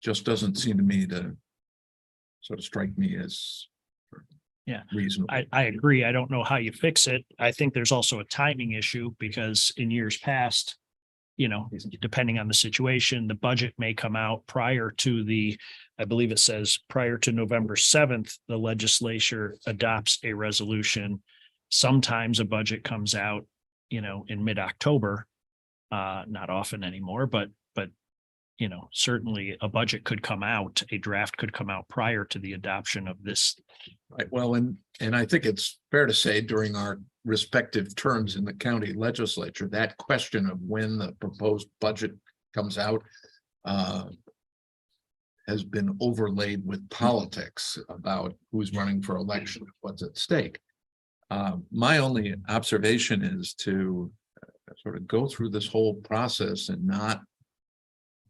just doesn't seem to me to sort of strike me as reasonable. I agree. I don't know how you fix it. I think there's also a timing issue because in years past, depending on the situation, the budget may come out prior to I believe it says prior to November 7th, the legislature adopts a resolution. Sometimes a budget comes out, in mid-October, not often anymore, but certainly a budget could come out, a draft could come out prior to the adoption of this. Right. Well, and I think it's fair to say during our respective terms in the county legislature, that question of when the proposed budget comes out has been overlaid with politics about who's running for election, what's at stake. My only observation is to sort of go through this whole process and not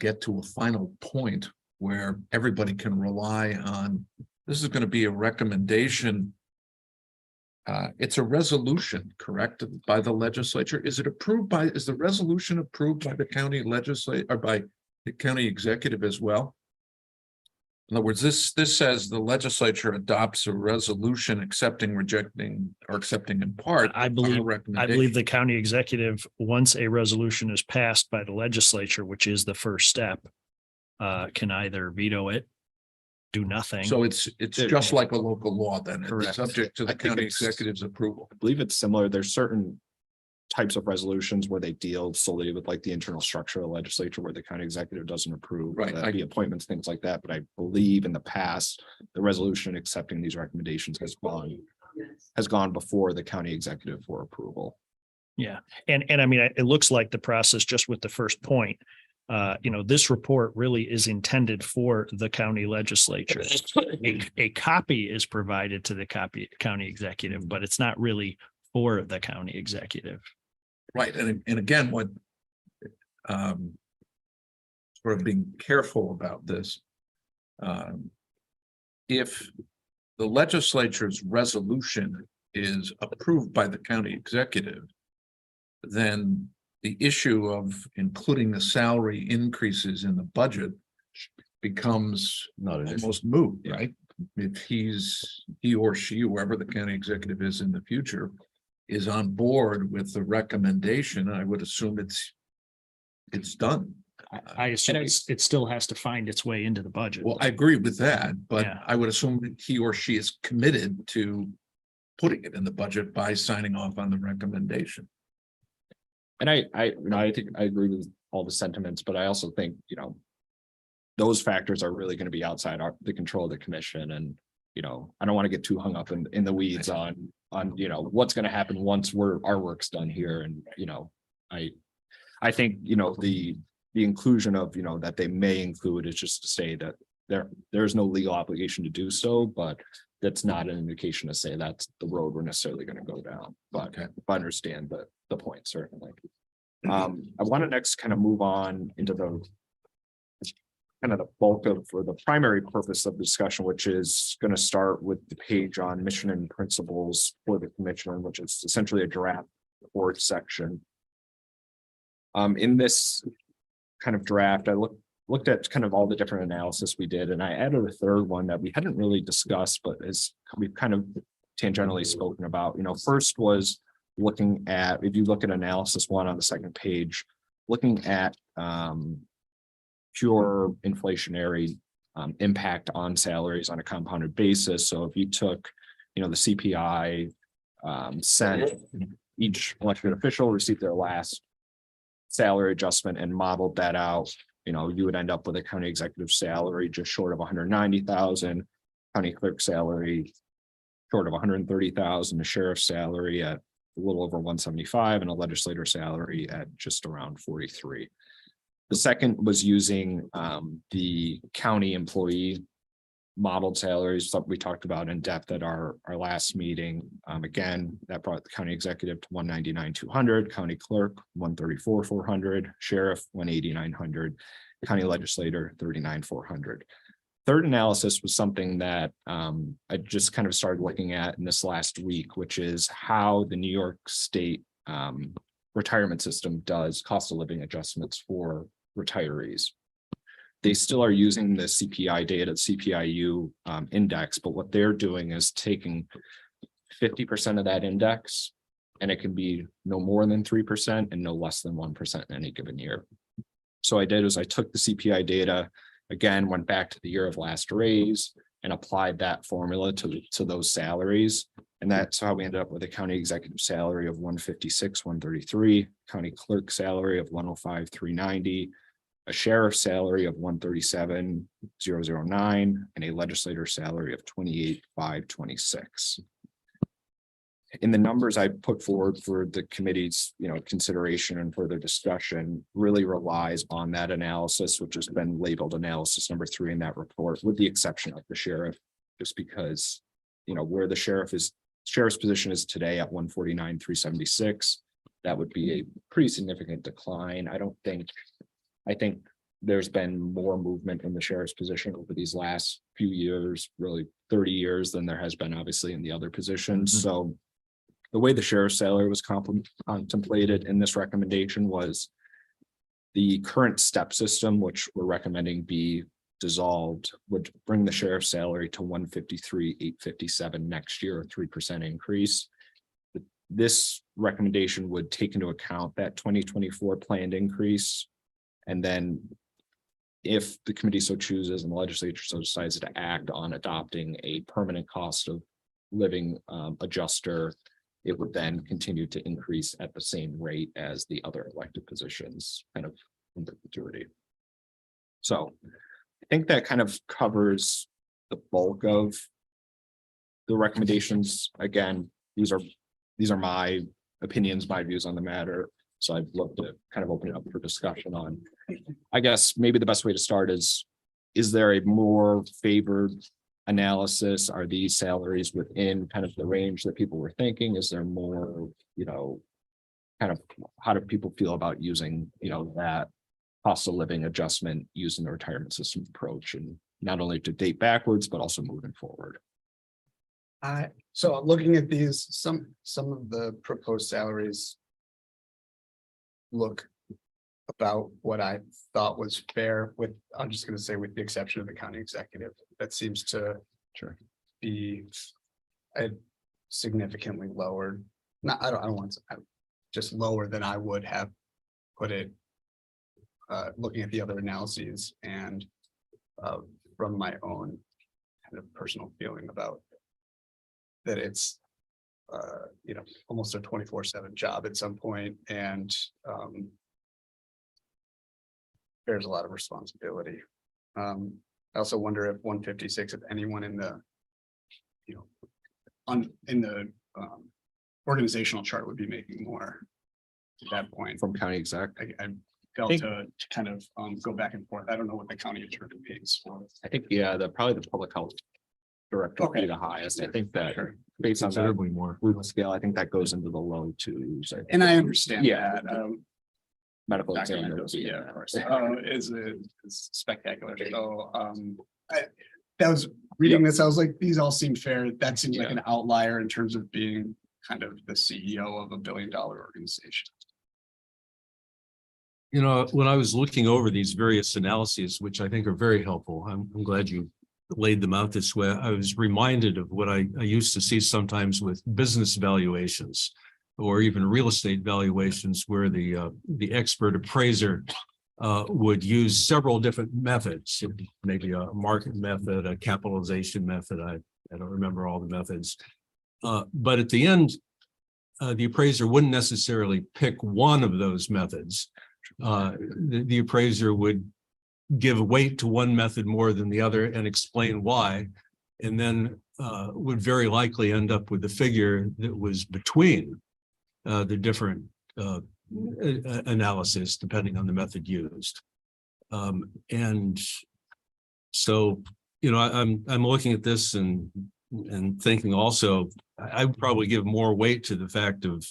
get to a final point where everybody can rely on, this is going to be a recommendation. It's a resolution, correct, by the legislature. Is the resolution approved by the county legislature or by the county executive as well? In other words, this says the legislature adopts a resolution accepting, rejecting, or accepting in part. I believe the county executive, once a resolution is passed by the legislature, which is the first step, can either veto it, do nothing. So it's just like a local law then. Correct. It's subject to the county executive's approval. I believe it's similar. There's certain types of resolutions where they deal solely with like the internal structure of the legislature where the county executive doesn't approve, Right. The appointments, things like that. But I believe in the past, the resolution accepting these recommendations has gone before the county executive for approval. Yeah. And I mean, it looks like the process just with the first point, this report really is intended for the county legislature. A copy is provided to the county executive, but it's not really for the county executive. Right. And again, what sort of being careful about this, if the legislature's resolution is approved by the county executive, then the issue of including the salary increases in the budget becomes almost moot, right? If he or she, whoever the county executive is in the future, is on board with the recommendation, I would assume it's done. I assume it still has to find its way into the budget. Well, I agree with that, but Yeah. I would assume that he or she is committed to putting it in the budget by signing off on the recommendation. And I think I agree with all the sentiments, but I also think, those factors are really going to be outside the control of the commission. And, I don't want to get too hung up in the weeds on what's going to happen once our work's done here. And, I think, the inclusion of, that they may include is just to say that there's no legal obligation to do so, but that's not an indication to say that's the road we're necessarily going to go down. But Okay. I understand the point, certainly. I want to next kind of move on into the bulk of, or the primary purpose of the discussion, which is going to start with the page on mission and principles for the commission, which is essentially a draft report section. In this kind of draft, I looked at kind of all the different analysis we did, and I added a third one that we hadn't really discussed, but as we've kind of tangentially spoken about. First was looking at, if you look at analysis 1 on the second page, looking at pure inflationary impact on salaries on a compounded basis. So if you took, the CPI, sent each elected official received their last salary adjustment and modeled that out, you would end up with a county executive salary just short of 190,000, county clerk salary short of 130,000, a sheriff's salary at a little over 175, and a legislator salary at just around 43. The second was using the county employee modeled salaries that we talked about in depth at our last meeting. Again, that brought the county executive to 199,200, county clerk 134,400, sheriff 189,900, county legislator 39,400. Third analysis was something that I just kind of started looking at in this last week, which is how the New York State retirement system does cost of living adjustments for retirees. they still are using the CPI data, CPIU index, but what they're doing is taking 50% of that index, and it can be no more than 3% and no less than 1% in any given year. So I did is I took the CPI data, again, went back to the year of last raise and applied that formula to those salaries. And that's how we ended up with a county executive salary of 156, 133, county clerk salary of 105, 390, a sheriff's salary of 137, 009, and a legislator salary of 28, 526. In the numbers I put forward for the committee's, consideration and further discussion really relies on that analysis, which has been labeled analysis number 3 in that report, with the exception of the sheriff, just because, where the sheriff's position is today at 149, 376, that would be a pretty significant decline. I think there's been more movement in the sheriff's position over these last few years, really 30 years, than there has been obviously in the other positions. Mhm. So the way the sheriff's salary was contemplated in this recommendation was the current step system, which we're recommending be dissolved, would bring the sheriff's salary to 153, 857 next year, a 3% increase. This recommendation would take into account that 2024 planned increase. And then if the committee so chooses and the legislature so decides to act on adopting a permanent cost of living adjuster, it would then continue to increase at the same rate as the other elected positions, kind of in perpetuity. So I think that kind of covers the bulk of the recommendations. Again, these are my opinions, my views on the matter. So I'd love to kind of open it up for discussion on, I guess maybe the best way to start is there a more favored analysis? Are these salaries within kind of the range that people were thinking? Is there more, kind of how do people feel about using, that cost of living adjustment using the retirement system approach, and not only to date backwards, but also moving forward? So looking at these, some of the proposed salaries look about what I thought was fair, with, I'm just going to say, with the exception of the county executive, that seems to be significantly lowered. I don't want to, just lower than I would have put it, looking at the other analyses and from my own kind of personal feeling about that it's almost a 24/7 job at some point, and there's a lot of responsibility. I also wonder if 156, if anyone in the organizational chart would be making more at that point. From county exec? I felt to kind of go back and forth. I don't know what the county attorney pays for. I think, probably the public health director would be the highest. I think that based on that Considerably more. scale, I think that goes into the low twos. And I understand Yeah. that. Medical Dr. examiner. Mendoza, yeah, of course. Is spectacular. So that was reading this, I was like, these all seem fair. That seems like an outlier in terms of being kind of the CEO of a $1 billion organization. When I was looking over these various analyses, which I think are very helpful, I'm glad you laid them out this way. I was reminded of what I used to see sometimes with business valuations or even real estate valuations, where the expert appraiser would use several different methods, maybe a market method, a capitalization method. I don't remember all the methods. But at the end, the appraiser wouldn't necessarily pick one of those methods. The appraiser would give weight to one method more than the other and explain why, and then would very likely end up with a figure that was between the different analysis, depending on the method used. And so, I'm looking at this and thinking also, I would probably give more weight to the fact of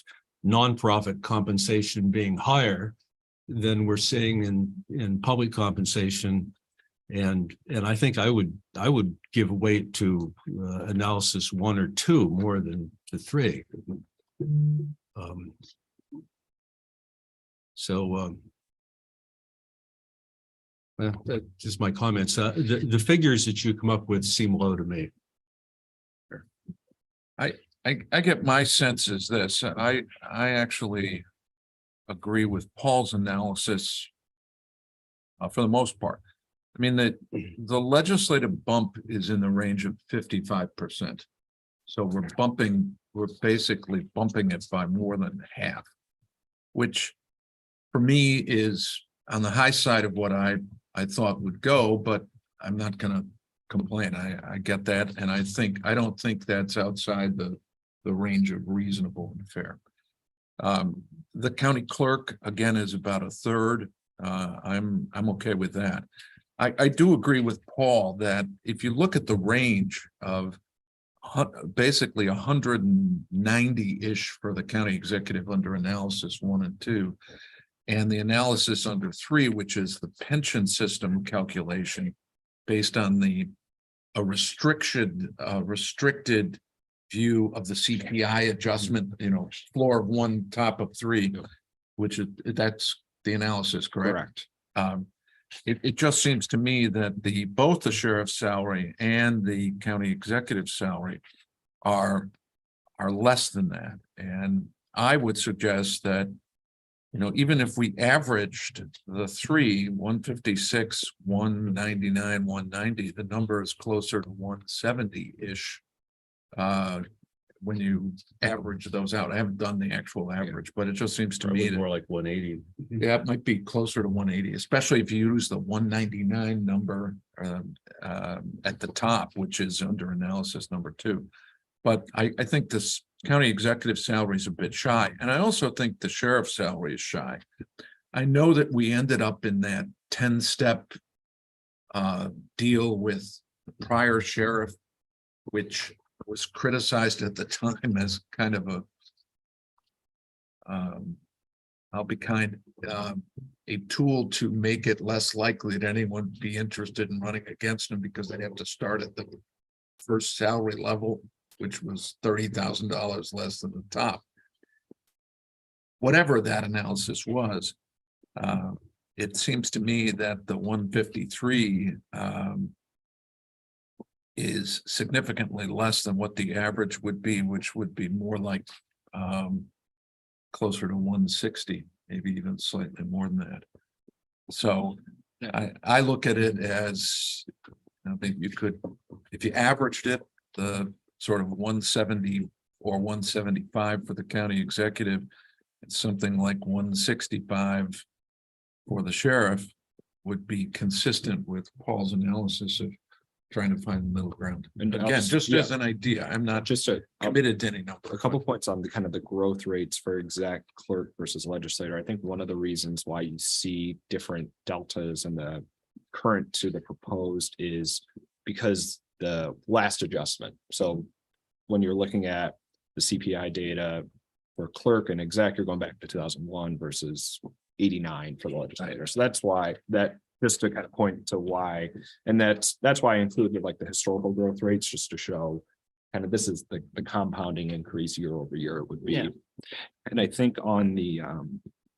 nonprofit compensation being higher than we're seeing in public compensation. And I think I would give weight to analysis 1 or 2 more than to 3. That's just my comments. The figures that you come up with seem low to me. I get my sense is this, I actually agree with Paul's analysis for the most part. I mean, the legislative bump is in the range of 55%. So we're basically bumping it by more than half, which for me is on the high side of what I thought would go, but I'm not gonna complain. I get that. And I don't think that's outside the range of reasonable and fair. The county clerk, again, is about a third. I'm okay with that. I do agree with Paul that if you look at the range of basically 190-ish for the county executive under analysis 1 and 2, and the analysis under 3, which is the pension system calculation based on a restricted view of the CPI adjustment, floor of 1, top of 3, which that's the analysis, correct? It just seems to me that both the sheriff's salary and the county executive salary are less than that. And I would suggest that, even if we averaged the 3, 156, 199, 190, the number is closer to 170-ish. When you average those out, I haven't done the actual average, but it just seems to me that More like 180. yeah, it might be closer to 180, especially if you use the 199 number at the top, which is under analysis number 2. But I think this county executive salary is a bit shy. And I also think the sheriff's salary is shy. I know that we ended up in that 10-step deal with the prior sheriff, which was criticized at the time as kind of I'll be kind, a tool to make it less likely that anyone would be interested in running against him because they'd have to start at the first salary level, which was $30,000 less than the top. Whatever that analysis was, it seems to me that the 153 is significantly less than what the average would be, which would be more like closer to 160, maybe even slightly more than that. So I look at it as, I think you could, if you averaged it, the sort of 170 or 175 for the county executive, it's something like 165 for the sheriff would be consistent with Paul's analysis of trying to find the middle ground. And Again, just as an idea, I'm not just committed to any number. a couple points on the kind of the growth rates for exec, clerk versus legislator. I think one of the reasons why you see different deltas in the current to the proposed is because the last adjustment. So when you're looking at the CPI data for clerk and exec, you're going back to 2001 versus 89 for the legislator. So that's why just to kind of point to why, and that's why I included like the historical growth rates, just to show kind of this is the compounding increase year over year it would be. Yeah. And I think on the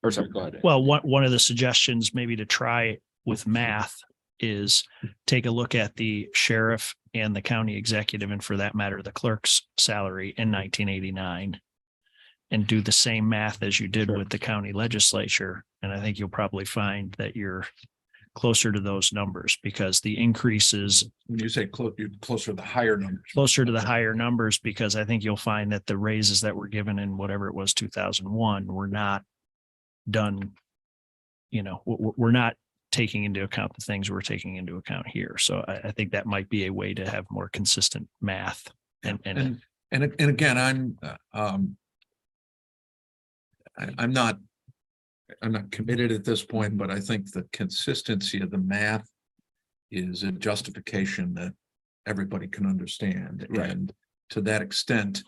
or sorry, go ahead. Well, one of the suggestions maybe to try with math is take a look at the sheriff and the county executive, and for that matter, the clerk's salary in 1989, and do the same math as you did with the county legislature. And I think you'll probably find that you're closer to those numbers, because the increases, When you say you're closer to the higher numbers. closer to the higher numbers, because I think you'll find that the raises that were given in whatever it was, 2001, were not done. We're not taking into account the things we're taking into account here. So I think that might be a way to have more consistent math. And again, I'm not committed at this point, but I think the consistency of the math is a justification that everybody can understand. Right. And to that extent,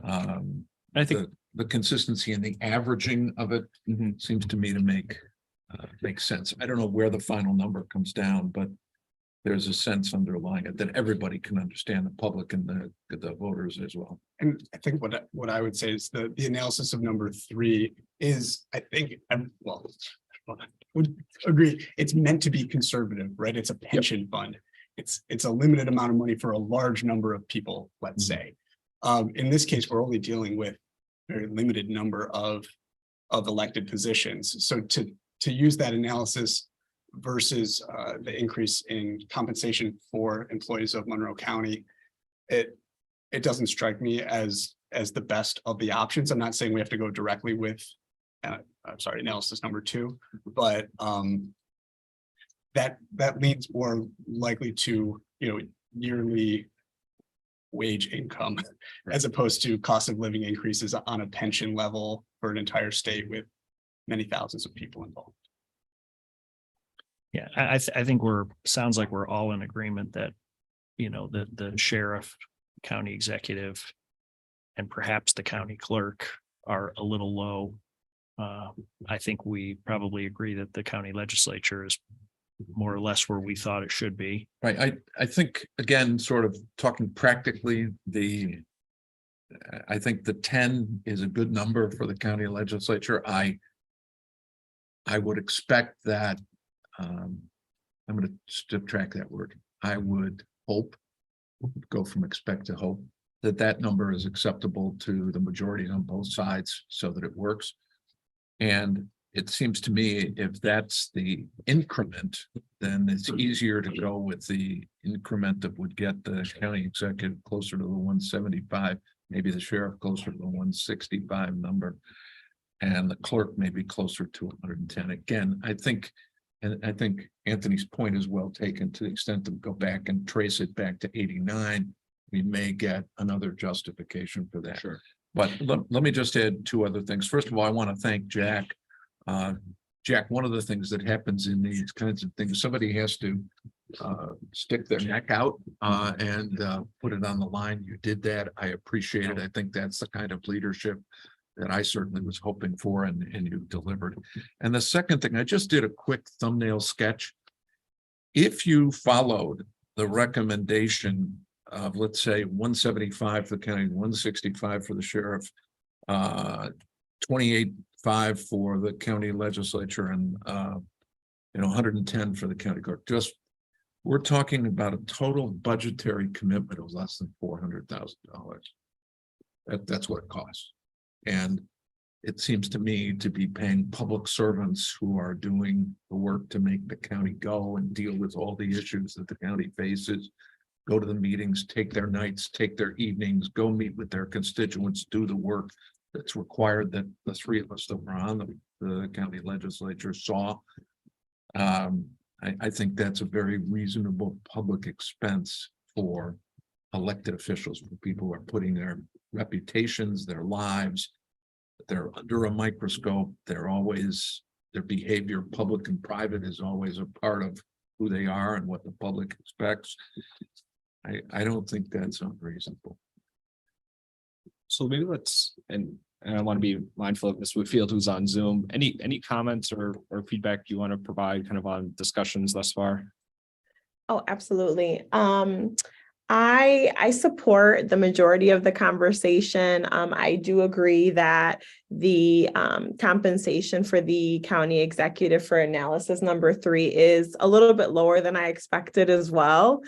I think the consistency and the averaging of it seems to me to make sense. I don't know where the final number comes down, but there's a sense underlying it that everybody can understand, the public and the voters as well. And I think what I would say is the analysis of number 3 is, I think, well, Would agree. It's meant to be conservative, right? It's a pension fund. It's a limited amount of money for a large number of people, let's say. In this case, we're only dealing with a very limited number of elected positions. So to use that analysis versus the increase in compensation for employees of Monroe County, it doesn't strike me as the best of the options. I'm not saying we have to go directly with I'm sorry, analysis number 2, but that leads more likely to, yearly wage income as opposed to cost of living increases on a pension level for an entire state with many thousands of people involved. Yeah, I think sounds like we're all in agreement that, the sheriff, county executive, and perhaps the county clerk are a little low. I think we probably agree that the county legislature is more or less where we thought it should be. Right. I think, again, sort of talking practically, I think the 10 is a good number for the county legislature. I would expect that, I'm going to subtract that word. I would hope, go from expect to hope, that number is acceptable to the majority on both sides so that it works. And it seems to me if that's the increment, then it's easier to go with the increment that would get the county executive closer to the 175, maybe the sheriff closer to the 165 number, and the clerk maybe closer to 110. Again, I think Anthony's point is well taken. To the extent that we go back and trace it back to 89, we may get another justification for that. Sure. But let me just add 2 other things. First of all, I want to thank Jack. Jack, one of the things that happens in these kinds of things, somebody has to stick their neck out and put it on the line. You did that. I appreciate it. I think that's the kind of leadership that I certainly was hoping for, and you delivered. And the second thing, I just did a quick thumbnail sketch. If you followed the recommendation of, let's say, 175 for the county, 165 for the sheriff, 28.5 for the county legislature, and 110 for the county clerk. We're talking about a total budgetary commitment of less than $400,000. That's what it costs. And it seems to me to be paying public servants who are doing the work to make the county go and deal with all the issues that the county faces, go to the meetings, take their nights, take their evenings, go meet with their constituents, do the work that's required that the 3 of us that were on the county legislature saw. I think that's a very reasonable public expense for elected officials, for people who are putting their reputations, their lives, they're under a microscope. Their behavior, public and private, is always a part of who they are and what the public expects. I don't think that's unreasonable. So maybe and I want to be mindful of Ms. Whitfield, who's on Zoom. Any comments or feedback you want to provide kind of on discussions thus far? Oh, absolutely. I support the majority of the conversation. I do agree that the compensation for the county executive for analysis number 3 is a little bit lower than I expected as well.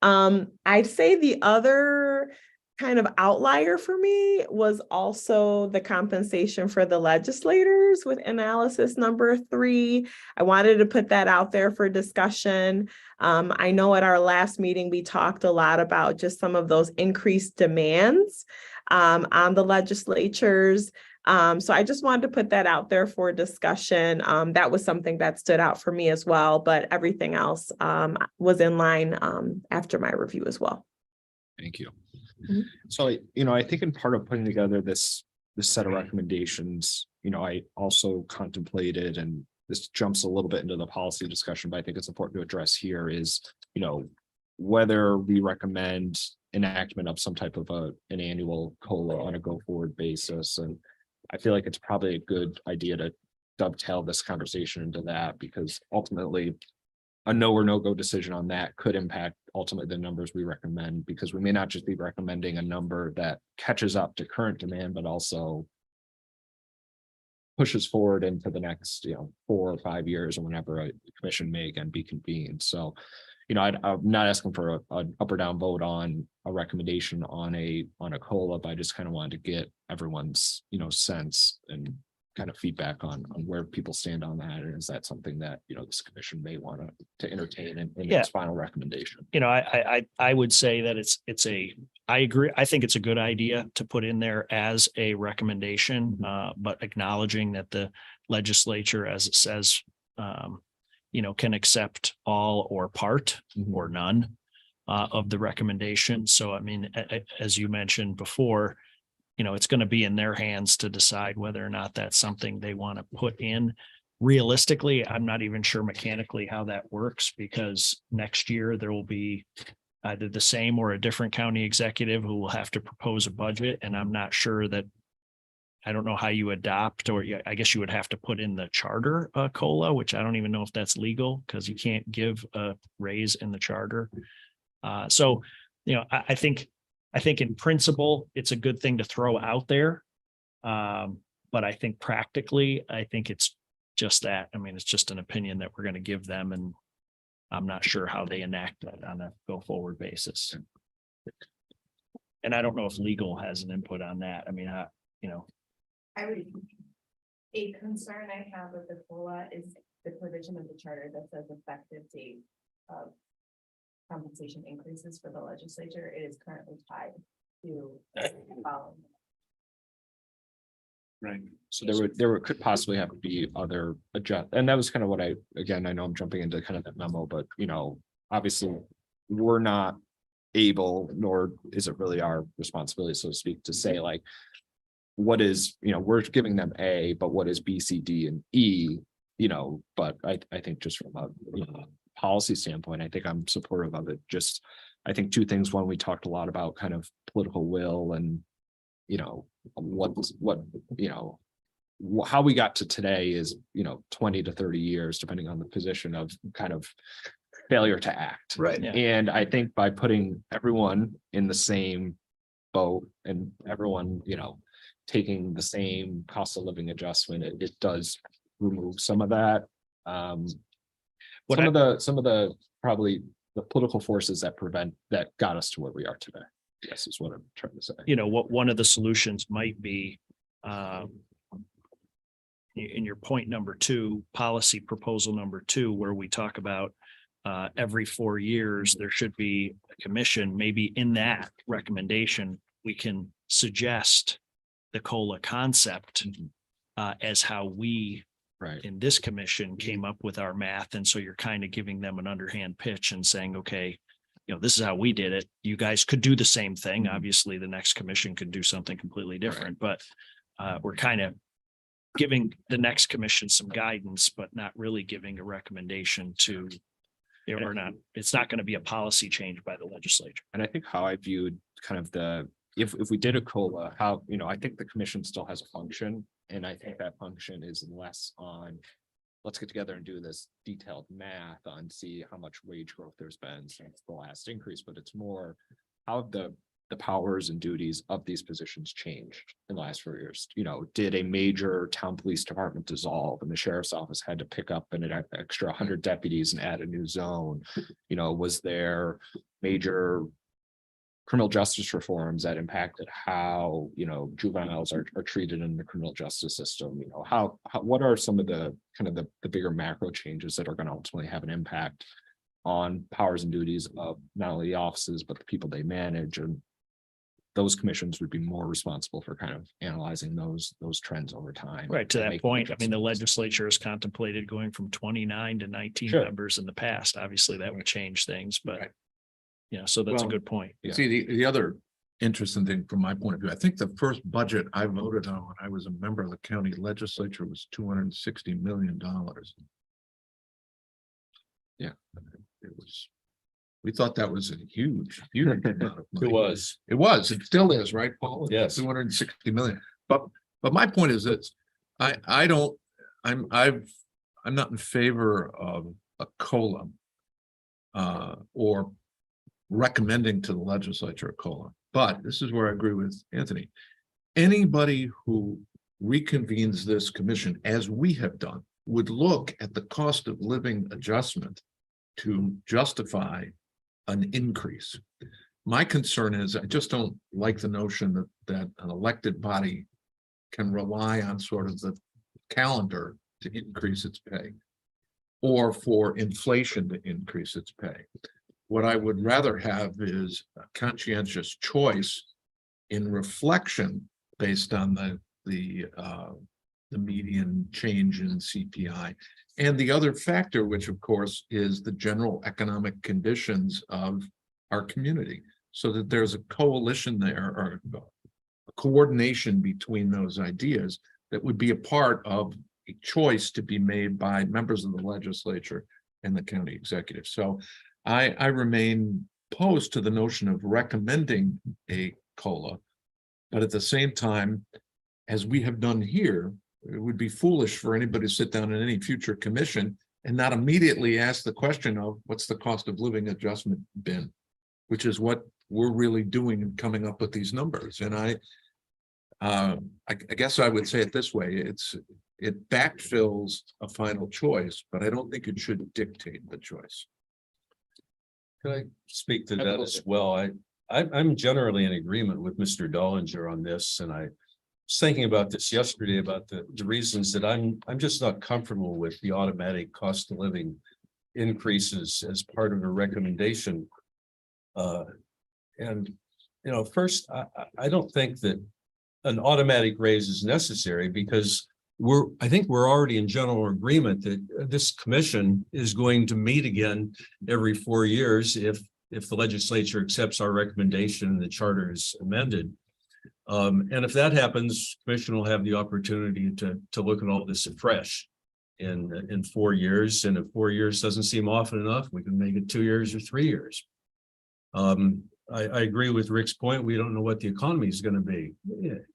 I'd say the other kind of outlier for me was also the compensation for the legislators with analysis number 3. I wanted to put that out there for discussion. I know at our last meeting, we talked a lot about just some of those increased demands on the legislatures. So I just wanted to put that out there for discussion. That was something that stood out for me as well, but everything else was in line after my review as well. Thank you. Mhm. So, I think in part of putting together this set of recommendations, I also contemplated, and this jumps a little bit into the policy discussion, but I think it's important to address here is, whether we recommend enactment of some type of an annual COLA on a go-forward basis. And I feel like it's probably a good idea to dovetail this conversation into that, because ultimately a no or no-go decision on that could impact ultimately the numbers we recommend, because we may not just be recommending a number that catches up to current demand, but also pushes forward into the next, 4 or 5 years or whenever a commission may again be convened. So, I'm not asking for an up or down vote on a recommendation on a COLA, but I just kind of wanted to get everyone's, sense and kind of feedback on where people stand on that. And is that something that, this commission may want to entertain in its final recommendation? I would say that I agree. I think it's a good idea to put in there as a recommendation, but acknowledging that the legislature, as it says, can accept all or part or none of the recommendation. So, I mean, as you mentioned before, it's going to be in their hands to decide whether or not that's something they want to put in. Realistically, I'm not even sure mechanically how that works, because next year there will be either the same or a different county executive who will have to propose a budget. And I'm not sure that, I don't know how you adopt, or I guess you would have to put in the charter COLA, which I don't even know if that's legal, because you can't give a raise in the charter. So, I think in principle, it's a good thing to throw out there. But I think practically, I think it's just that. I mean, it's just an opinion that we're going to give them, and I'm not sure how they enact that on a go forward basis. And I don't know if legal has an input on that. I mean, I would, a concern I have with the COLA is the provision of the charter that says effective date of compensation increases for the legislature. It is currently tied to following. Right. So there could possibly have to be other adjust, and that was kind of what I know I'm jumping into kind of that memo, but obviously we're not able, nor is it really our responsibility, so to speak, to say like, what is, we're giving them A, but what is B, C, D, and E, but I think just from a policy standpoint, I think I'm supportive of it. Just, I think two things. One, we talked a lot about kind of political will and, how we got to today is, 20 to 30 years, depending on the position of kind of failure to act. Right. Yeah. And I think by putting everyone in the same boat and everyone, taking the same cost of living adjustment, it does remove some of that. Some of the probably the political forces that got us to where we are today. Yes, is what I'm trying to say. what one of the solutions might be, in your point number 2, policy proposal number 2, where we talk about every 4 years, there should be a commission. Maybe in that recommendation, we can suggest the COLA concept as how we in this commission came up with our math. And so you're kind of giving them an underhand pitch and saying, okay, this is how we did it. You guys could do the same thing. Obviously, the next commission could do something completely different, but we're kind of giving the next commission some guidance, but not really giving a recommendation to, or not. It's not going to be a policy change by the legislature. And I think how I viewed kind of if we did a COLA, how, I think the commission still has a function. And I think that function is less on, let's get together and do this detailed math on see how much wage growth there's been since the last increase, but it's more how have the powers and duties of these positions changed in the last 4 years. Did a major town police department dissolve and the sheriff's office had to pick up an extra 100 deputies and add a new zone? Was there major criminal justice reforms that impacted how, juveniles are treated in the criminal justice system? What are some of the kind of the bigger macro changes that are going to ultimately have an impact on powers and duties of not only the offices, but the people they manage? And those commissions would be more responsible for kind of analyzing those trends over time. Right. To that point, I mean, the adjustments. legislature has contemplated going from 29 to 19 Sure. members in the past. Obviously, that would change things, but Right. So that's a Well, good point. Yeah. See, the other interesting thing from my point of view, I think the first budget I voted on when I was a member of the county legislature was $260 million. Yeah. It was, we thought that was a huge amount of money. It still is, right, Paul? Yes. 260 million. But my point is this, I'm not in favor of a COLA or recommending to the legislature a COLA, but this is where I agree with Anthony. Anybody who reconvenes this commission, as we have done, would look at the cost of living adjustment to justify an increase. My concern is I just don't like the notion that an elected body can rely on sort of the calendar to increase its pay or for inflation to increase its pay. What I would rather have is a conscientious choice in reflection based on the median change in CPI. And the other factor, which of course is the general economic conditions of our community, so that there's a coalition there or a coordination between those ideas that would be a part of a choice to be made by members of the legislature and the county executive. So I remain opposed to the notion of recommending a COLA, but at the same time, as we have done here, it would be foolish for anybody to sit down in any future commission and not immediately ask the question of what's the cost of living adjustment been, which is what we're really doing in coming up with these numbers. And I guess I would say it this way: it backfills a final choice, but I don't think it should dictate the choice. Can I speak to that as well? I'm generally in agreement with Mr. Dollinger on this, and I was thinking about this yesterday about the reasons that I'm just not comfortable with the automatic cost of living increases as part of a recommendation. And first, I don't think that an automatic raise is necessary because I think we're already in general agreement that this commission is going to meet again every 4 years if the legislature accepts our recommendation and the charter is amended. And if that happens, commission will have the opportunity to look at all this afresh in 4 years. And if 4 years doesn't seem often enough, we can make it 2 years or 3 years. I agree with Rick's point. We don't know what the economy is going to be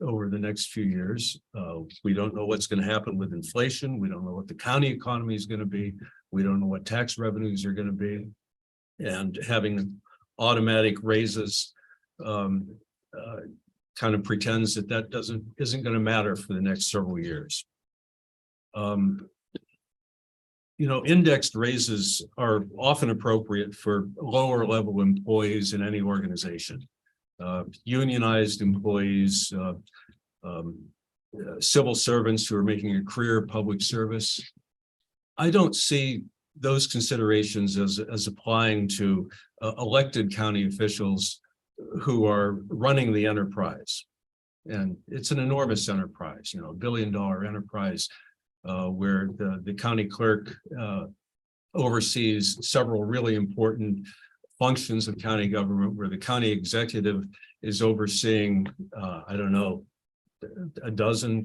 over the next few years. We don't know what's going to happen with inflation. We don't know what the county economy is going to be. We don't know what tax revenues are going to be. And having automatic raises kind of pretends that isn't going to matter for the next several years. Indexed raises are often appropriate for lower level employees in any organization. Unionized employees, civil servants who are making a career of public service. I don't see those considerations as applying to elected county officials who are running the enterprise. And it's an enormous enterprise, $1 billion enterprise. Where the county clerk oversees several really important functions of county government, where the county executive is overseeing,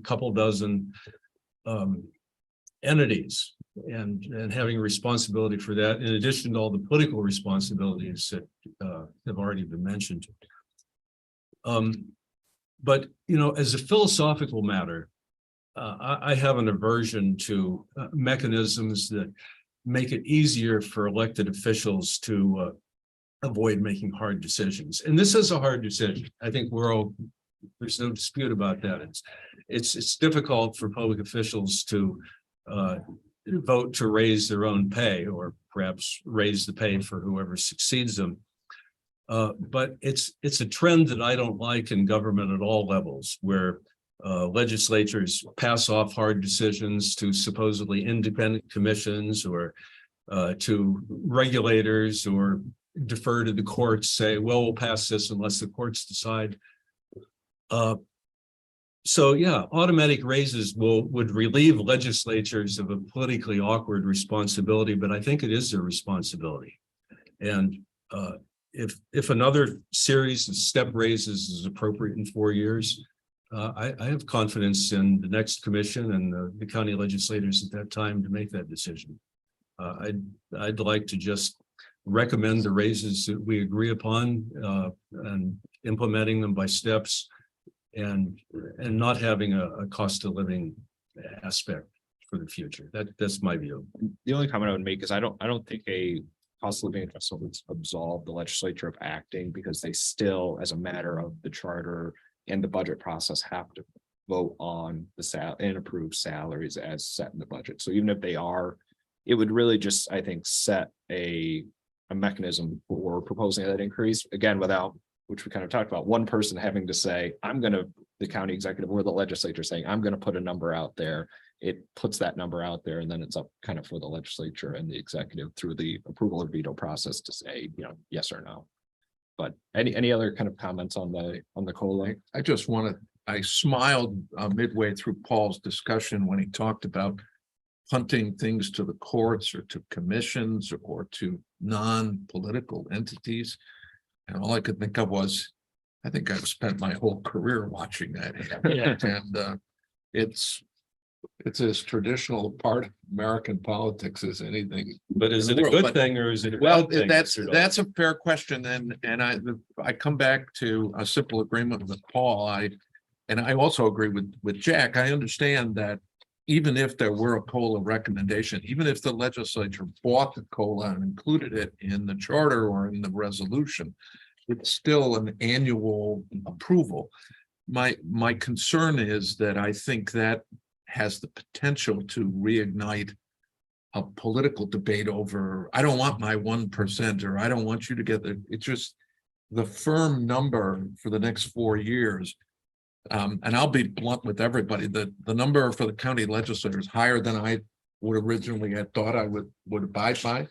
couple dozen entities and having responsibility for that, in addition to all the political responsibilities that have already been mentioned. But, as a philosophical matter, I have an aversion to mechanisms that make it easier for elected officials to avoid making hard decisions. And this is a hard decision. I think there's no dispute about that. It's difficult for public officials to vote to raise their own pay, or perhaps raise the pay for whoever succeeds them. But it's a trend that I don't like in government at all levels, where legislatures pass off hard decisions to supposedly independent commissions or to regulators, or defer to the courts, say, well, we'll pass this unless the courts decide. So yeah, automatic raises would relieve legislatures of a politically awkward responsibility, but I think it is their responsibility. And if another series of step raises is appropriate in 4 years, I have confidence in the next commission and the county legislators at that time to make that decision. I'd like to just recommend the raises that we agree upon and implementing them by steps, and not having a cost of living aspect for the future. That's my view. The only comment I would make is I don't think a cost of living adjustment would absolve the legislature of acting, because they still, as a matter of the charter and the budget process, have to vote on the and approve salaries as set in the budget. So even if they are, it would really just, I think, set a mechanism for proposing that increase, again, without, which we kind of talked about, one person having to say, the county executive or the legislature saying, I'm gonna put a number out there. It puts that number out there, and then it's up kind of for the legislature and the executive through the approval or veto process to say, yes or no. But any other kind of comments on the COLA? I smiled midway through Paul's discussion when he talked about punting things to the courts or to commissions or to non-political entities. And all I could think of was, I think I've spent my whole career watching that. Yeah. And it's as traditional a part of American politics as anything. But is in it the a world. good thing or is it a Well, bad thing? that's a fair question, and I come back to a simple agreement with Paul. And I also agree with Jack. I understand that even if there were a COLA recommendation, even if the legislature bought the COLA and included it in the charter or in the resolution, it's still an annual approval. My concern is that I think that has the potential to reignite a political debate over, I don't want my 1%, or I don't want you to get it's just the firm number for the next 4 years. And I'll be blunt with everybody, the number for the county legislature is higher than I would originally had thought I would abide by.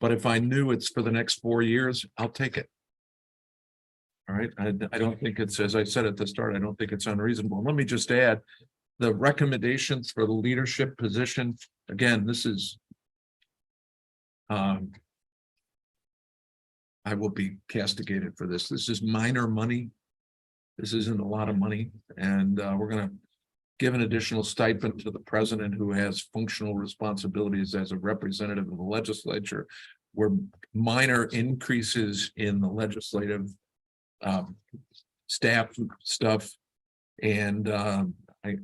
But if I knew it's for the next 4 years, I'll take it. All right, I don't think it's, as I said at the start, I don't think it's unreasonable. Let me just add, the recommendations for the leadership position, again, this is I will be castigated for this. This is minor money. This isn't a lot of money, and we're going to give an additional stipend to the president who has functional responsibilities as a representative of the legislature. Where minor increases in the legislative staff stuff, and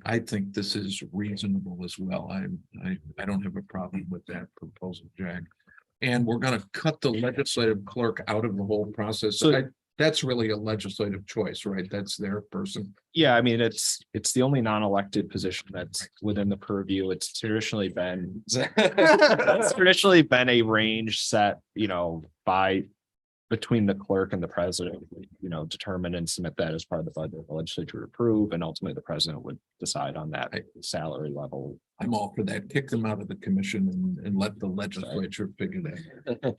I think this is reasonable as well. I don't have a problem with that proposal, Jack. And we're going to cut the legislative clerk out of the whole process. So that's really a legislative choice, right? That's their person. Yeah, I mean, it's the only non-elected position that's within the purview. It's traditionally been a range set, by between the clerk and the president, determine and submit that as part of the budget the legislature would approve, and ultimately the president would decide on that salary level. I'm all for that. Kick them out of the commission and let the legislature figure that.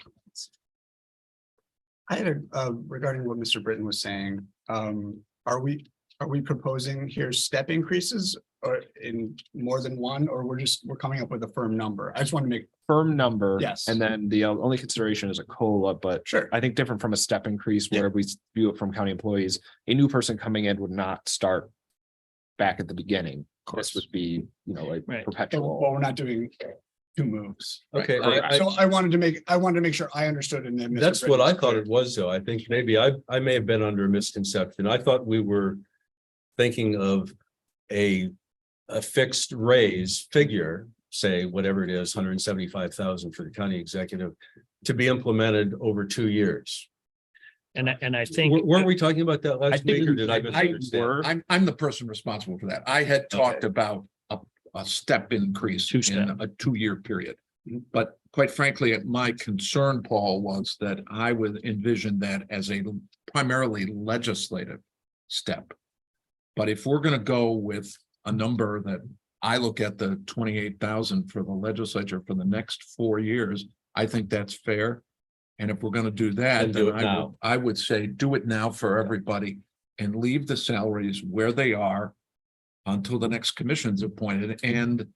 I had regarding what Mr. Britton was saying, are we proposing here step increases or in more than one, or we're coming up with a firm number? I just want to make Firm number. Yes. And then the only consideration is a COLA, but sure. I think different from a step increase where we view it from county employees, a new person coming in would not start back at the beginning. This would be, like Right. perpetual. Well, we're not doing two moves. Okay, So I wanted to make sure I understood, and then Mr. that's what I Britton's thought clear. it was, though. I think maybe I may have been under a misconception. I thought we were thinking of a fixed raise figure, say whatever it is, 175,000 for the county executive, to be implemented over 2 years. And I think. Weren't we talking about that last week, or did I I misunderstand? I'm the person responsible for that. I had talked about a step increase Two-step. in a 2-year period. But quite frankly, my concern, Paul, was that I would envision that as a primarily legislative step. But if we're going to go with a number that I look at, the 28,000 for the legislature for the next 4 years, I think that's fair. And if we're going to do that, Then do then it now. I would say do it now for everybody and leave the salaries where they are until the next commission's appointed. And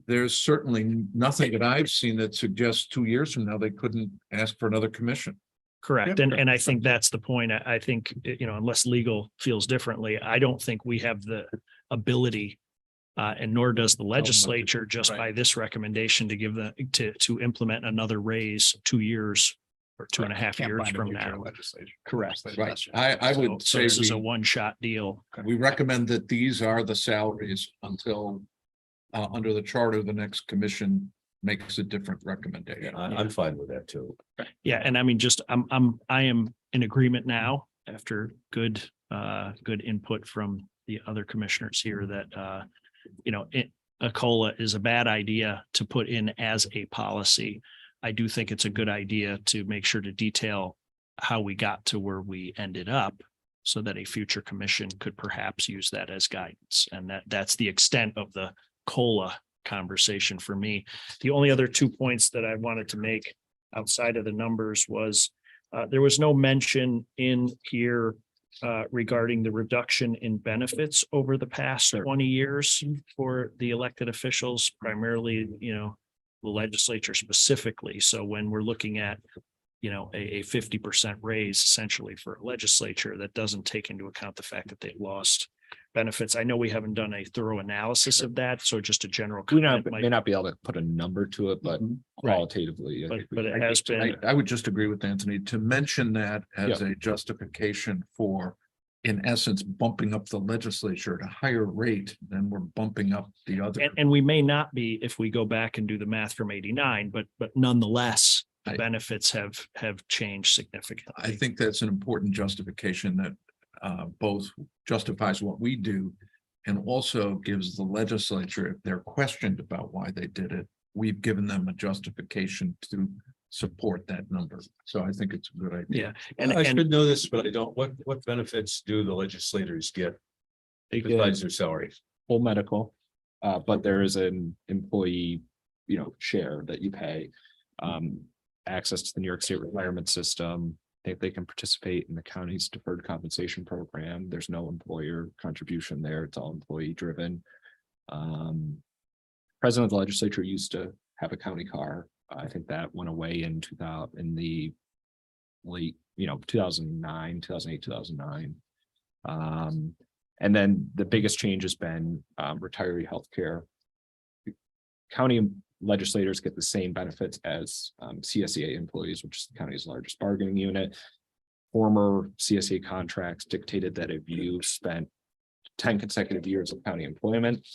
there's certainly nothing that I've seen that suggests 2 years from now they couldn't ask for another commission. Correct. Yep. And I think that's the point. I think, unless legal feels differently, I don't think we have the ability, and nor does the legislature, just Right. by this recommendation, to give to implement another raise 2 years or 2.5 Can't years bind a from future now. legislature. Correct. Right. I would So say this is a one-shot deal. we recommend that these are the salaries until under the charter, the next commission makes a different recommendation. I'm fine with that too. Yeah, and I mean, I am in agreement now after good input from the other commissioners here that, a COLA is a bad idea to put in as a policy. I do think it's a good idea to make sure to detail how we got to where we ended up so that a future commission could perhaps use that as guidance. And that's the extent of the COLA conversation for me. The only other 2 points that I wanted to make outside of the numbers was there was no mention in here regarding the reduction in benefits over the past 20 years for the elected officials, primarily, the legislature specifically. So when we're looking at, a 50% raise essentially for a legislature, that doesn't take into account the fact that they lost benefits. I know we haven't done a thorough analysis of that, so just a general We comment may not be able to put a number to it, but qualitatively. I think we but it can. has been, I would just agree with Anthony to mention that as a justification for, in essence, bumping up the legislature at a higher rate than we're bumping up the other. and we may not be if we go back and do the math from 89, but nonetheless, the benefits have changed significantly. I think that's an important justification that both justifies what we do and also gives the legislature, if they're questioned about why they did it, we've given them a justification to support that number. So I think it's a good idea. Yeah. I should know this, but I don't. What benefits do the legislators get besides their salaries? Full medical, but there is an employee, share that you pay. Access to the New York State retirement system. They can participate in the county's deferred compensation program. There's no employer contribution there. It's all employee driven. President of the legislature used to have a county car. I think that went away in the late, 2009, 2008, 2009. And then the biggest change has been retiree healthcare. County legislators get the same benefits as CSEA employees, which is the county's largest bargaining unit. Former CSEA contracts dictated that if you spent 10 consecutive years of county employment,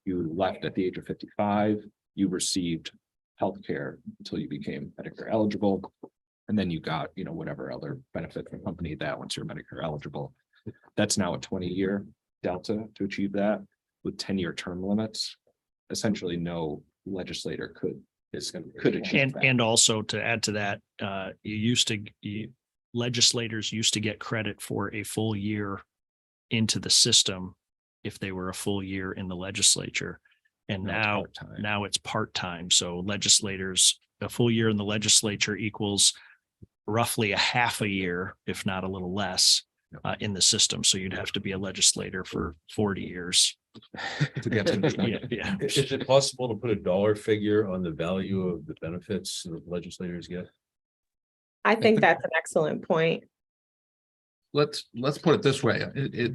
you left at the age of 55, you received health care until you became Medicare eligible. And then you got, whatever other benefit from company that once you're Medicare eligible. That's now a 20-year delta to achieve that with 10-year term limits. Essentially, no legislator could achieve that. And also to add to that, legislators used to get credit for a full year into the system if they were a full year in the legislature. And now it's part-time. So legislators, a full year in the legislature equals roughly a half a year, if not a little less, in the system. So you'd have to be a legislator for 40 years. To get to Yeah. Is it possible to put a dollar figure on the value of the benefits that legislators get? I think that's an excellent point. Let's put it this way.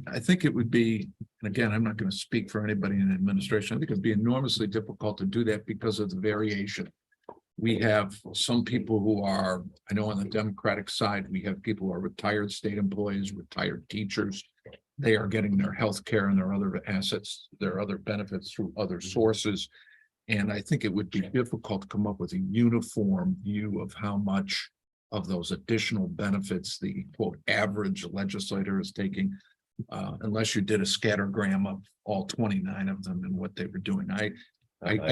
I think it would be, and again, I'm not going to speak for anybody in administration. I think it'd be enormously difficult to do that because of the variation. We have some people who are, I know on the Democratic side, we have people who are retired state employees, retired teachers. They are getting their health care and their other assets, their other benefits through other sources. And I think it would be difficult to come up with a uniform view of how much of those additional benefits the quote average legislator is taking, unless you did a scattergram of all 29 of them and what they were doing. I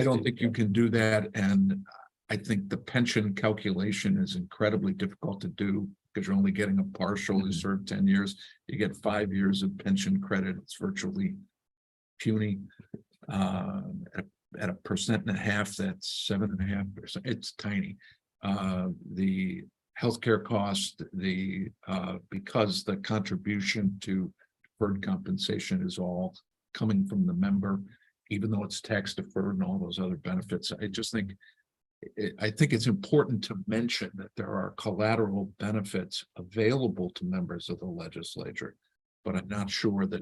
don't think you can do that. And I think the pension calculation is incredibly difficult to do because you're only getting a partial. You serve 10 years, you get 5 years of pension credit. It's virtually puny. At 1.5%, that's 7.5%. It's tiny. The healthcare cost, because the contribution to deferred compensation is all coming from the member, even though it's tax deferred and all those other benefits. I think it's important to mention that there are collateral benefits available to members of the legislature, but I'm not sure that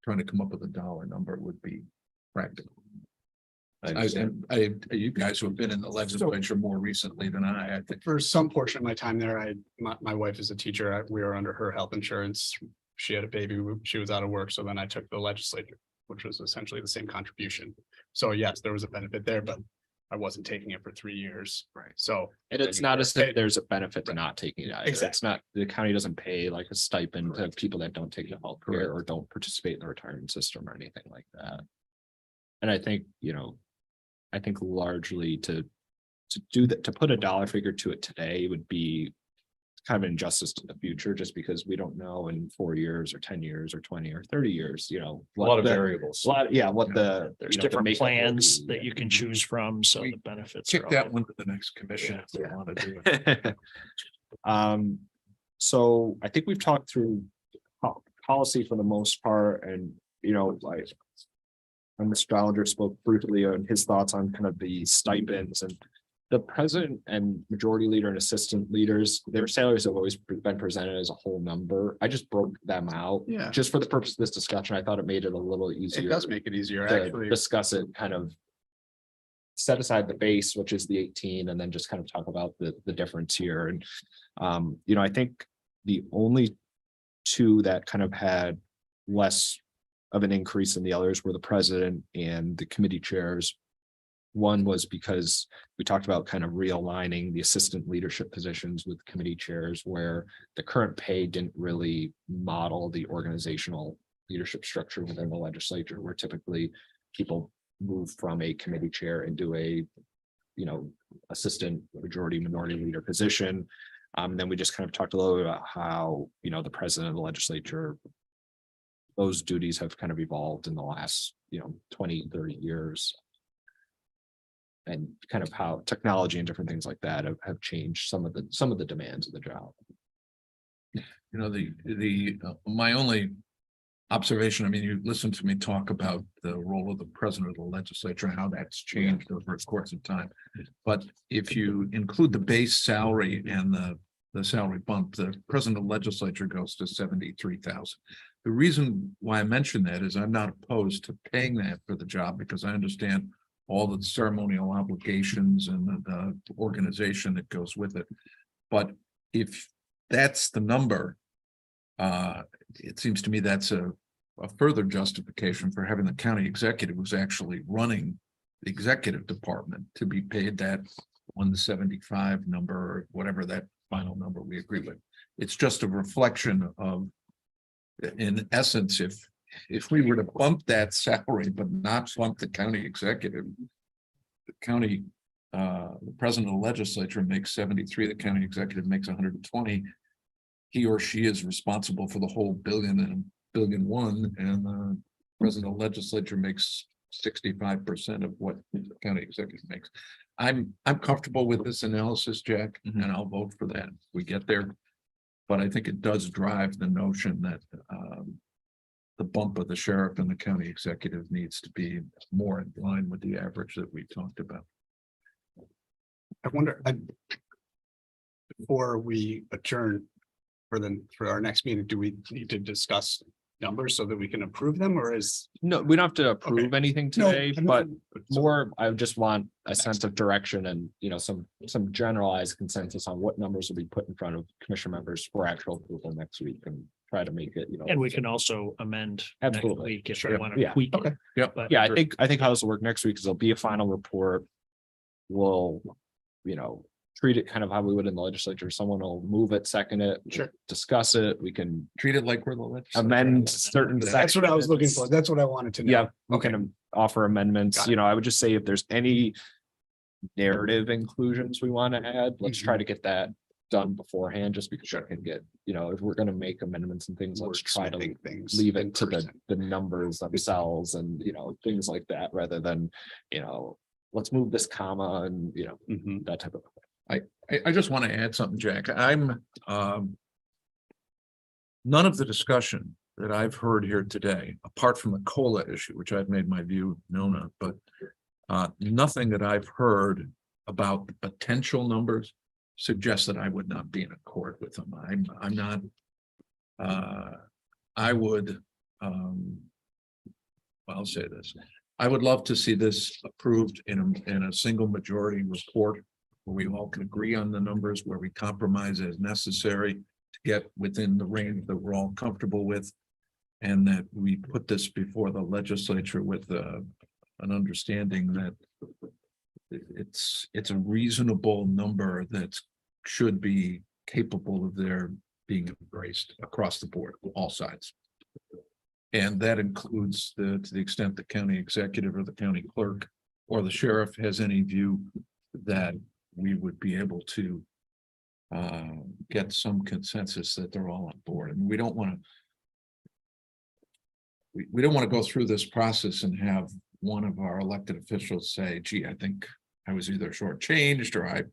trying to come up with a dollar number would be practical. You guys who have been in the legislature more recently than I think. For some portion of my time there, my wife is a teacher. We were under her health insurance. She had a baby. She was out of work. So then I took the legislature, which was essentially the same contribution. So yes, there was a benefit there, but I wasn't taking it for 3 years. Right. So. And it's not as if there's a benefit to not taking it either. It's Exactly. not, the county doesn't pay like a stipend to Correct. people that don't take the health Correct. care or don't participate in the retirement system or anything like that. And I think, I think largely to do that, to put a dollar figure to it today would be kind of an injustice to the future, just because we don't know in 4 years or 10 years or 20 or 30 years, A lot of variables. what the. There's the different makeup will plans be. that you can choose from, so We the benefits. Kick are that all- one to the next commission if they Yeah. want to do it. So I think we've talked through policy for the most part, and like. And Mr. Dollinger spoke briefly on his thoughts on kind of the stipends, and the president and majority leader and assistant leaders, their salaries have always been presented as a whole number. I just broke them out. Yeah. Just for the purpose of this discussion, I thought it made it a little It easier does make it easier, to actually. discuss it, kind of set aside the base, which is the 18, and then just kind of talk about the difference here. And I think the only two that kind of had less of an increase than the others were the president and the committee chairs. One was because we talked about kind of realigning the assistant leadership positions with committee chairs, where the current pay didn't really model the organizational leadership structure within the legislature, where typically people move from a committee chair into a, assistant majority minority leader position. Then we just kind of talked a little bit about how, the president of the legislature, those duties have kind of evolved in the last, 20, 30 years. And kind of how technology and different things like that have changed some of the demands of the job. My only observation, I mean, you listened to me talk about the role of the president of the legislature and how that's changed over the course of time. But if you include the base salary and the salary bump, the president of the legislature goes to 73,000. The reason why I mention that is I'm not opposed to paying that for the job, because I understand all the ceremonial obligations and the organization that goes with it. But if that's the number, it seems to me that's a further justification for having the county executive who's actually running the executive department to be paid that 175 number, or whatever that final number we agree with. It's just a reflection of, in essence, if we were to bump that salary but not bump the county executive, the county, the president of the legislature makes 73, the county executive makes 120. He or she is responsible for the whole billion and $1.1 billion, and the president of the legislature makes 65% of what the county executive makes. I'm comfortable with this analysis, Jack, Mhm. and I'll vote for that if we get there. But I think it does drive the notion that the bump of the sheriff and the county executive needs to be more in line with the average that we talked about. I wonder, before we adjourn for our next meeting, do we need to discuss numbers so that we can approve them, or is? No, we don't have to approve anything No, today, I know, but so- more, I just want a sense of direction and, some generalized consensus on what numbers will be put in front of commission members for actual approval next week, and try to make it, And we can also amend next Absolutely. week if Sure. we want to Yeah. tweak it. Okay. Yep. But Yeah, I think how this will work next week is there'll be a final report. We'll, treat it kind of how we would in the legislature. Someone will move it, second it. Sure. Discuss it. We can Treat it like we're the legislature. amend certain. That's what I was looking for. sections. That's what I wanted to know. Yeah, we Okay. can offer amendments. Got it. I would just say if there's any narrative inclusions we want to add, let's Mm-hmm. try to get that done beforehand, just because I can get, if we're gonna make amendments and things, let's try to Wordsmithing things leave in it to person. the numbers themselves and, things like that, rather than, let's move this comma and, Mhm. that type of. I just want to add something, Jack. I'm none of the discussion that I've heard here today, apart from the COLA issue, which I've made my view known of, but nothing that I've heard about the potential numbers suggests that I would not be in accord with them. I'm not. I would. I'll say this. I would love to see this approved in a single majority report, where we all can agree on the numbers, where we compromise as necessary to get within the range that we're all comfortable with. And that we put this before the legislature with an understanding that it's a reasonable number that should be capable of their being embraced across the board, all sides. And that includes to the extent the county executive or the county clerk or the sheriff has any view that we would be able to get some consensus that they're all on board. And we don't want to we don't want to go through this process and have one of our elected officials say, gee, I think I was either shortchanged or I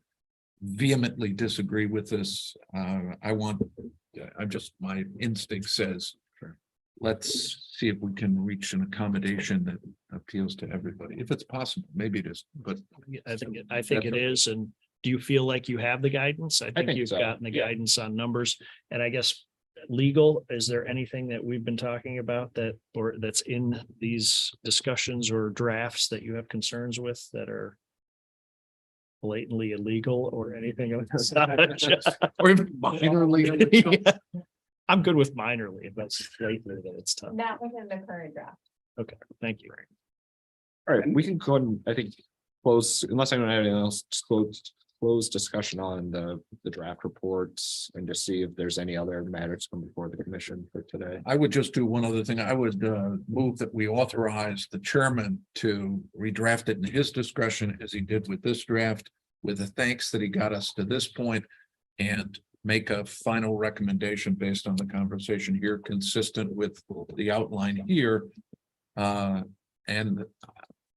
vehemently disagree with this. My instinct says, let's see if we can reach an accommodation that appeals to everybody. If it's possible, maybe it is, but I think it is. And do you feel like you have the guidance? I think you've so. gotten the Yeah. guidance on numbers. And I guess legal, is there anything that we've been talking about that, or that's in these discussions or drafts that you have concerns with that are blatantly illegal or anything of that? or even minorly. I'm good with minorly, but it's blatantly that it's tough. Not within the current draft. Thank you. All right, we can go ahead and I think close, unless anyone have anything else, just close discussion on the draft reports and just see if there's any other matters come before the commission for today. I would just do one other thing. I would move that we authorize the chairman to redraft it in his discretion as he did with this draft, with the thanks that he got us to this point, and make a final recommendation based on the conversation here, consistent with the outline here. And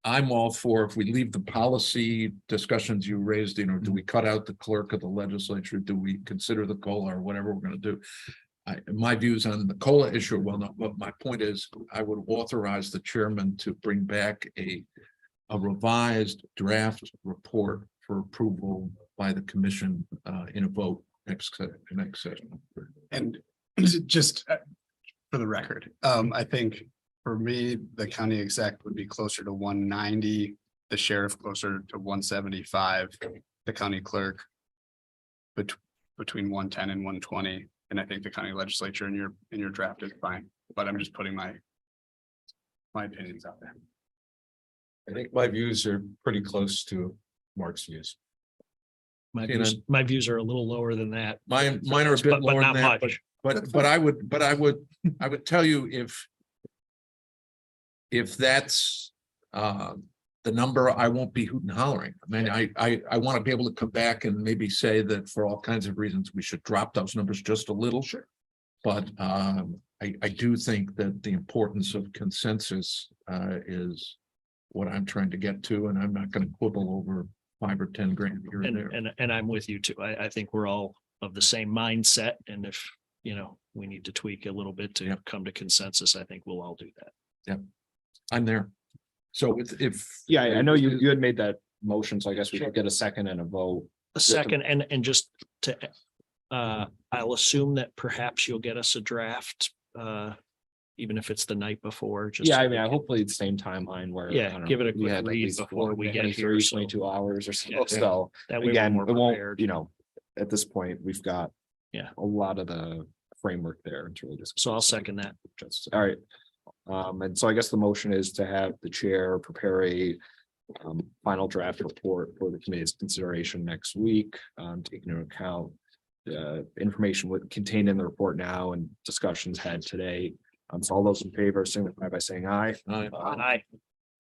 I'm all for, if we leave the policy discussions you raised, do we cut out the clerk of the legislature? Do we consider the COLA or whatever we're going to do? My views on the COLA issue, well, no, but my point is, I would authorize the chairman to bring back a revised draft report for approval by the commission in a vote next session. And just for the record, I think for me, the county exec would be closer to 190, the sheriff closer to 175, the county clerk between 110 and 120. And I think the county legislature in your draft is fine, but I'm just putting my opinions out there. I think my views are pretty close to Mark's views. My views are a little lower than that. Mine are a bit But lower not than that, much. but I would tell you if that's the number, I won't be hooting and hollering. I mean, I want to be able to come back and maybe say that for all kinds of reasons, we should drop those numbers just a little. Sure. But I do think that the importance of consensus is what I'm trying to get to, and I'm not going to quibble over 5 or 10 grand here and there. And I'm with you too. I think we're all of the same mindset. And if, we need to tweak a little bit to come to consensus, I think we'll all do that. Yeah, I'm there. So Yeah, I know you had made that motion, so I guess we could get a second and a vote. A second, and just to, I'll assume that perhaps you'll get us a draft, even if it's the night before. Just Yeah, so I we mean, I can- hopefully the same timeline where. Yeah, I don't know, give it a we quick had at read least before we get 23, here, so- 22 hours or so. Yeah. So That way we're again, more it won't, prepared. at this point, we've got. Yeah. A lot of the framework there to really just. So I'll second that. All right. And so I guess the motion is to have the chair prepare a final draft report for the committee's consideration next week, taking into account the information contained in the report now and discussions had today. So all those in favor signify by saying aye. Aye.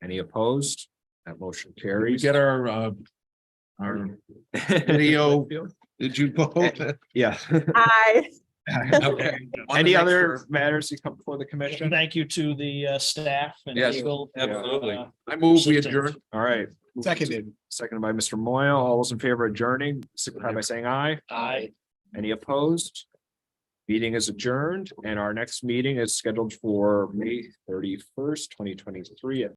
Any opposed? That motion we carries. get our video. Did you vote? Yeah. Okay. Any other matters that come before the commission? Thank you to the staff and Yes, legal. absolutely. I move we adjourn. All right. Seconded. Seconded by Mr. Moyle. All those in favor of adjourning, signify by saying aye. Aye. Any opposed? Meeting is adjourned and our next meeting is scheduled for May 31st, 2023 at